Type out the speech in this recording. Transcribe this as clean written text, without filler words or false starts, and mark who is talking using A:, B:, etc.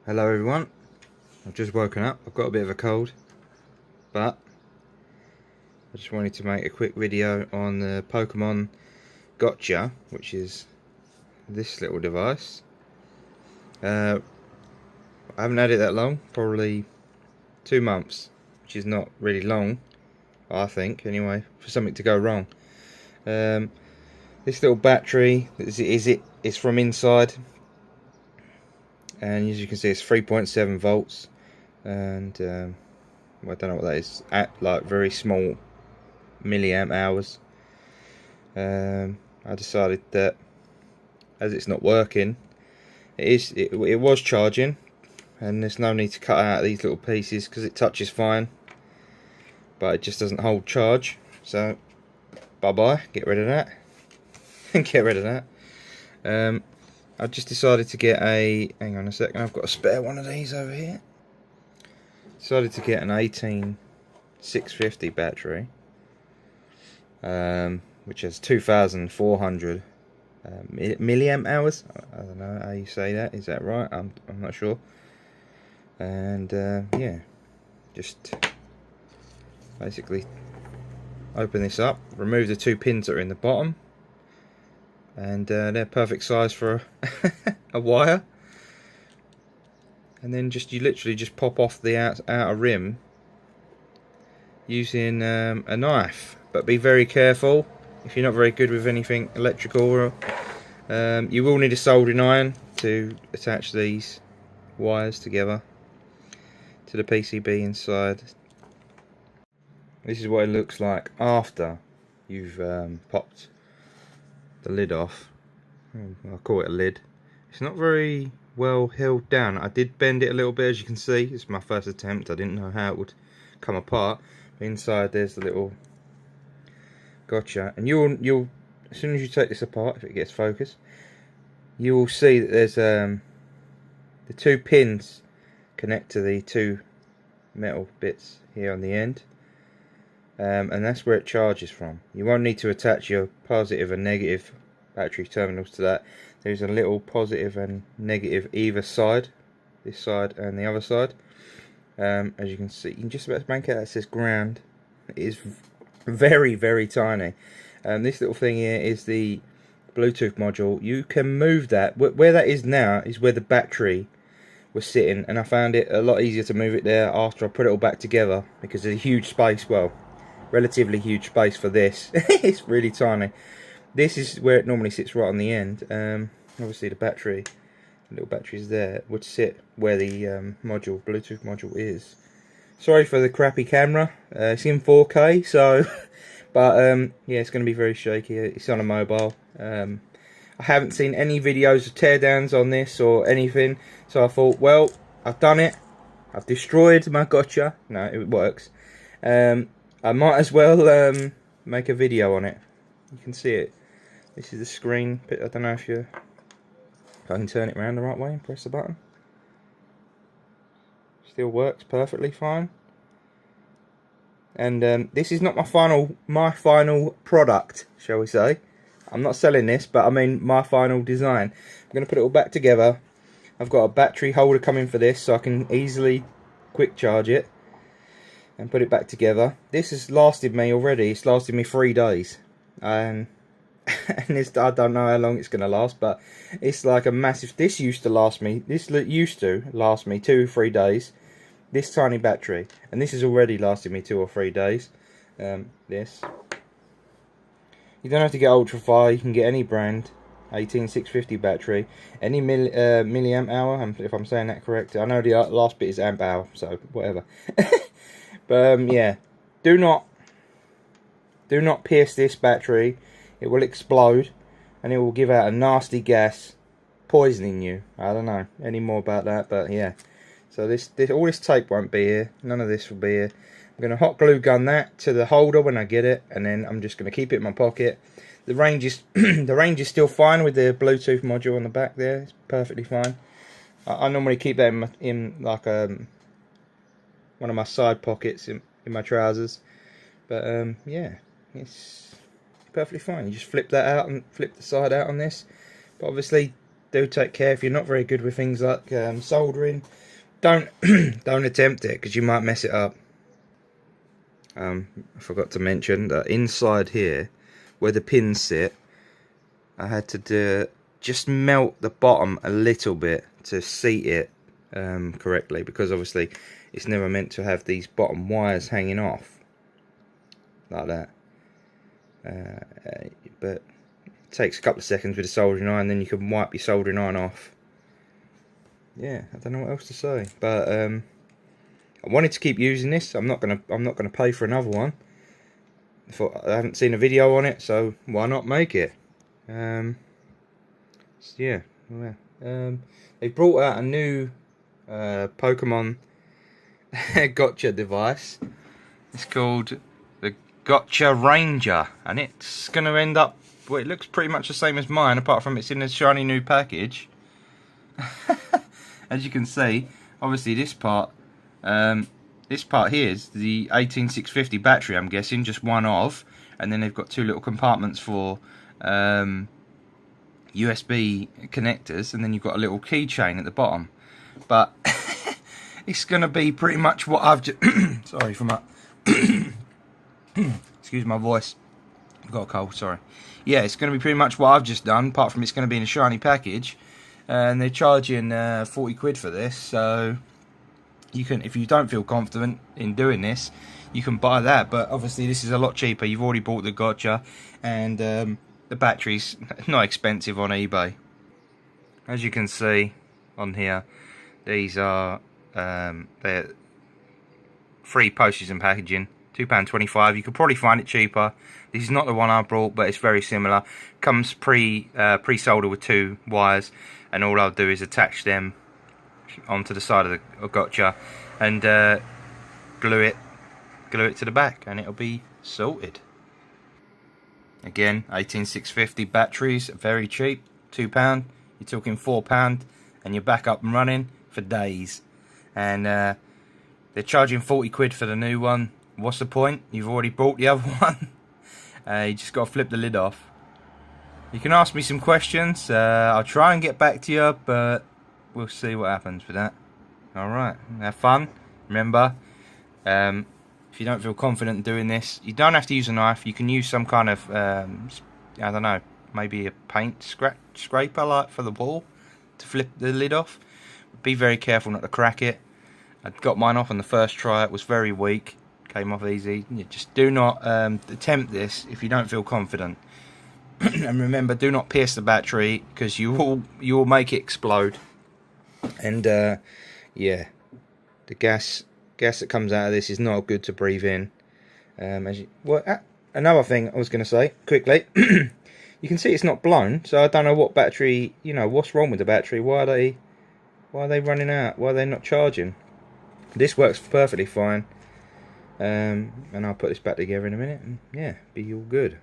A: Hello everyone, I've just woken up. I've got a bit of a cold, but I just wanted to make a quick video on the Pokémon Go-tcha, which is this little device. I haven't had it that long, probably 2 months, which is not really long, I think, anyway, for something to go wrong. This little battery is from inside, and as you can see it's 3.7 volts, and I don't know what that is, at like very small milliamp hours. I decided that as it's not working, it was charging, and there's no need to cut out these little pieces because it touches fine, but it just doesn't hold charge. So bye bye, get rid of that. Get rid of that. I just decided to get a, hang on a second, I've got a spare one of these over here. Decided to get an 18650 battery, which has 2400 milliamp hours. I don't know how you say that. Is that right? I'm not sure. And yeah, just basically open this up, remove the 2 pins that are in the bottom, and they're perfect size for a wire. And then you literally just pop off the outer rim using a knife, but be very careful if you're not very good with anything electrical. You will need a soldering iron to attach these wires together to the PCB inside. This is what it looks like after you've popped the lid off. I'll call it a lid. It's not very well held down. I did bend it a little bit, as you can see. It's my first attempt. I didn't know how it would come apart. But inside there's the little Go-tcha, and you'll as soon as you take this apart, if it gets focused, you will see that there's the 2 pins connect to the 2 metal bits here on the end, and that's where it charges from. You won't need to attach your positive and negative battery terminals to that. There's a little positive and negative either side, this side and the other side. As you can see, you can just about make out that says ground. It is very, very tiny. This little thing here is the Bluetooth module. You can move that. Where that is now is where the battery was sitting, and I found it a lot easier to move it there after I put it all back together, because there's a huge space, well, relatively huge space for this. It's really tiny. This is where it normally sits, right on the end. Obviously the little batteries there would sit where the Bluetooth module is. Sorry for the crappy camera. It's in 4K, so but yeah, it's going to be very shaky. It's on a mobile. I haven't seen any videos of teardowns on this or anything, so I thought, well, I've done it. I've destroyed my Go-tcha. No, it works. I might as well make a video on it. You can see it. This is the screen. I don't know if I can turn it around the right way and press the button. Still works perfectly fine. And this is not my final product, shall we say. I'm not selling this, but I mean my final design. I'm going to put it all back together. I've got a battery holder coming for this, so I can easily quick charge it and put it back together. This has lasted me already. It's lasted me 3 days. And I don't know how long it's going to last, but it's like a massive. This used to last me 2-3 days. This tiny battery, and this has already lasted me 2 or 3 days. This, you don't have to get ultra far. You can get any brand 18650 battery, any milliamp hour, if I'm saying that correct. I know the last bit is amp hour, so whatever. But yeah, do not pierce this battery. It will explode, and it will give out a nasty gas, poisoning you. I don't know any more about that, but yeah. So all this tape won't be here. None of this will be here. I'm going to hot glue gun that to the holder when I get it, and then I'm just going to keep it in my pocket. The range is the range is still fine with the Bluetooth module on the back there. It's perfectly fine. I normally keep that in like one of my side pockets in my trousers. But yeah, it's perfectly fine. You just flip that out and flip the side out on this. But obviously do take care if you're not very good with things like soldering. Don't don't attempt it, because you might mess it up. I forgot to mention that inside here, where the pins sit, I had to just melt the bottom a little bit to seat it correctly, because obviously it's never meant to have these bottom wires hanging off like that. But it takes a couple of seconds with a soldering iron, then you can wipe your soldering iron off. Yeah, I don't know what else to say, but I wanted to keep using this. I'm not gonna pay for another one. I haven't seen a video on it, so why not make it? So yeah, they brought out a new Pokemon gotcha device. It's called the Gotcha Ranger, and it's gonna end up, well, it looks pretty much the same as mine, apart from it's in a shiny new package. As you can see, obviously this part here is the 18650 battery, I'm guessing, just one of, and then they've got two little compartments for USB connectors, and then you've got a little keychain at the bottom. But it's going to be pretty much what I've just sorry for my excuse my voice, I've got a cold, sorry. Yeah, it's going to be pretty much what I've just done, apart from it's going to be in a shiny package, and they're charging 40 quid for this. So you can, if you don't feel confident in doing this, you can buy that, but obviously this is a lot cheaper. You've already bought the gotcha, and the battery's not expensive on eBay. As you can see on here, these are they're free postage and packaging, £2.25. You could probably find it cheaper. This is not the one I brought, but it's very similar. Comes pre-soldered with two wires, and all I'll do is attach them onto the side of the gotcha and glue it to the back, and it'll be sorted. Again, 18650 batteries, very cheap, £2. You're talking £4, and you're back up and running for days. And they're charging 40 quid for the new one. What's the point? You've already bought the other one. You just got to flip the lid off. You can ask me some questions. I'll try and get back to you, but we'll see what happens with that. Alright, have fun. Remember, if you don't feel confident in doing this, you don't have to use a knife. You can use some kind of, I don't know, maybe a paint scraper like for the wall to flip the lid off. Be very careful not to crack it. I got mine off on the first try. It was very weak. Came off easy. You just do not attempt this if you don't feel confident. And remember, do not pierce the battery, because you will make it explode. And yeah, the gas that comes out of this is not good to breathe in. Another thing I was going to say quickly, you can see it's not blown, so I don't know what battery, what's wrong with the battery. Why are they running out? Why are they not charging? This works perfectly fine. And I'll put this back together in a minute, and yeah, be all good.